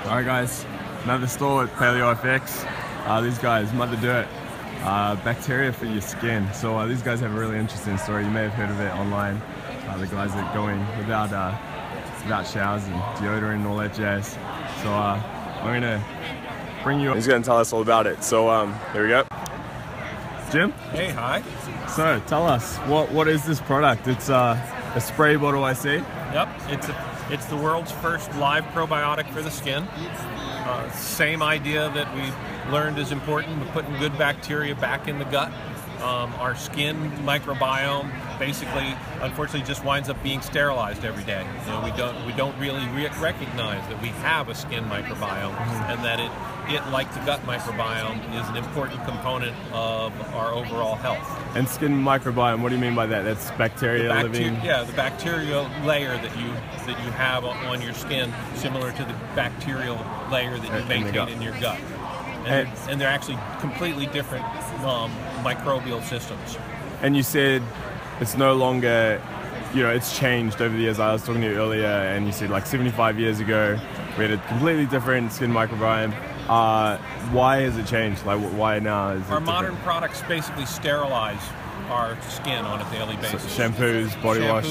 Alright guys, another store at Paleo FX. These guys, Mother Dirt, bacteria for your skin. So these guys have a really interesting story. You may have heard of it online. The guys are going without showers and deodorant and all that jazz. So I'm gonna bring you. He's gonna tell us all about it. So here we go. Jim. Hey, hi. So tell us, what is this product? It's a spray bottle, I see. Yep, it's the world's first live probiotic for the skin. Same idea that we learned is important with putting good bacteria back in the gut. Our skin microbiome basically, unfortunately, just winds up being sterilized every day. You know, we don't really recognize that we have a skin microbiome, and that it like the gut microbiome is an important component of our overall health. And skin microbiome, what do you mean by that? That's bacteria living? Yeah, the bacterial layer that you have on your skin, similar to the bacterial layer that you maintain in your gut. And they're actually completely different microbial systems. And you said it's no longer, you know, it's changed over the years. I was talking to you earlier and you said like 75 years ago we had a completely different skin microbiome. Why has it changed? Like, why now is it Our modern products basically sterilize our skin on a daily basis. So shampoos, body wash.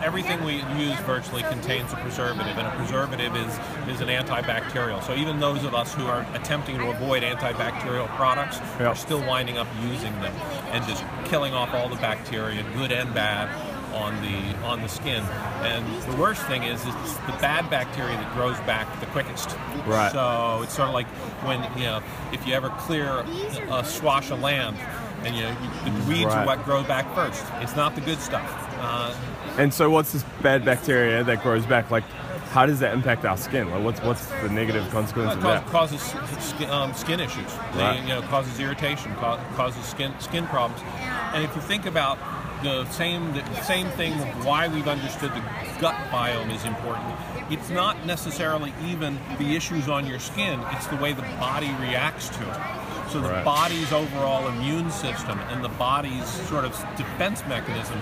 Everything we use virtually contains a preservative, and a preservative is an antibacterial. So even those of us who are attempting to avoid antibacterial products are still winding up using them and just killing off all the bacteria, good and bad, on the skin. And the worst thing is it's the bad bacteria that grows back the quickest. Right. So it's sort of like when, if you ever clear a swash of land, and the weeds are what grow back first. It's not the good stuff. And so what's this bad bacteria that grows back? Like, how does that impact our skin? Like, what's the negative consequence of that? It causes skin issues. Causes irritation, causes skin problems. And if you think about the same thing of why we've understood the gut biome is important, it's not necessarily even the issues on your skin, it's the way the body reacts to it. So the body's overall immune system and the body's sort of defense mechanism,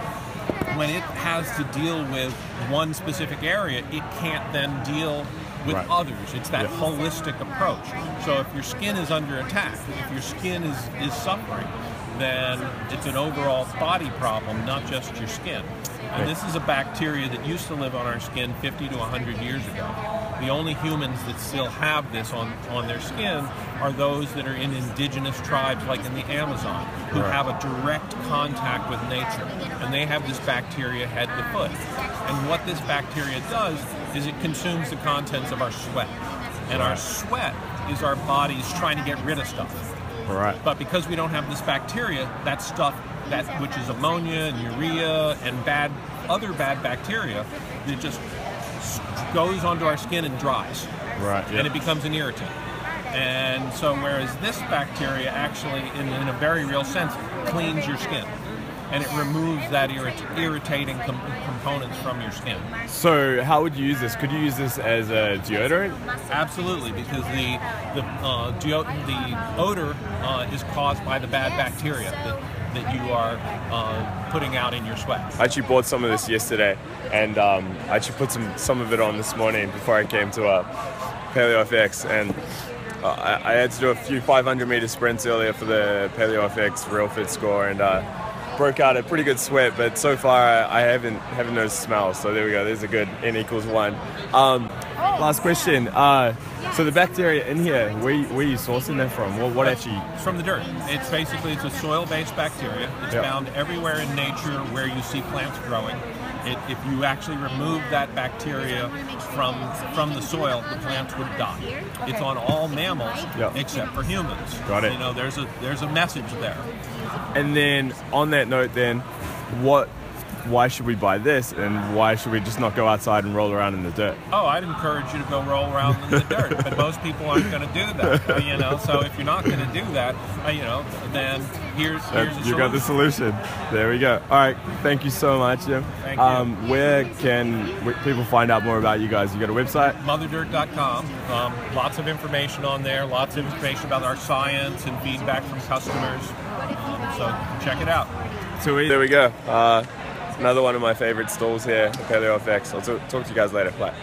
when it has to deal with one specific area, it can't then deal with others. It's that holistic approach. So if your skin is under attack, if your skin is suffering, then it's an overall body problem, not just your skin. And this is a bacteria that used to live on our skin 50 to 100 years ago. The only humans that still have this on their skin are those that are in indigenous tribes, like in the Amazon, who have a direct contact with nature. And they have this bacteria head to foot. And what this bacteria does is it consumes the contents of our sweat. And our sweat is our bodies trying to get rid of stuff. But because we don't have this bacteria, that stuff, which is ammonia and urea and other bad bacteria, it just goes onto our skin and dries. And it becomes an irritant. And so whereas this bacteria actually, in a very real sense, cleans your skin. And it removes that irritating components from your skin. So how would you use this? Could you use this as a deodorant? Absolutely, because the odor is caused by the bad bacteria that you are putting out in your sweat. I actually bought some of this yesterday, and I actually put some of it on this morning before I came to Paleo FX, and I had to do a few 500-meter sprints earlier for the Paleo FX Real Fit score, and broke out a pretty good sweat, but so far I haven't noticed smell. So there we go. There's a good N=1. Last question. So the bacteria in here, where are you sourcing that from? What actually? From the dirt. It's a soil-based bacteria. It's found everywhere in nature where you see plants growing. If you actually remove that bacteria from the soil, the plants would die. It's on all mammals except for humans. Got it. There's a message there. And then on that note, then why should we buy this, and why should we just not go outside and roll around in the dirt? Oh, I'd encourage you to go roll around in the dirt, but most people aren't going to do that. So if you're not going to do that, then here's a solution. You got the solution. There we go. All right, thank you so much, Jim. Thank you. Where can people find out more about you guys? You got a website? Motherdirt.com. Lots of information on there. Lots of information about our science and feedback from customers. So check it out. There we go. Another one of my favorite stalls here at Paleo FX. I'll talk to you guys later. Bye.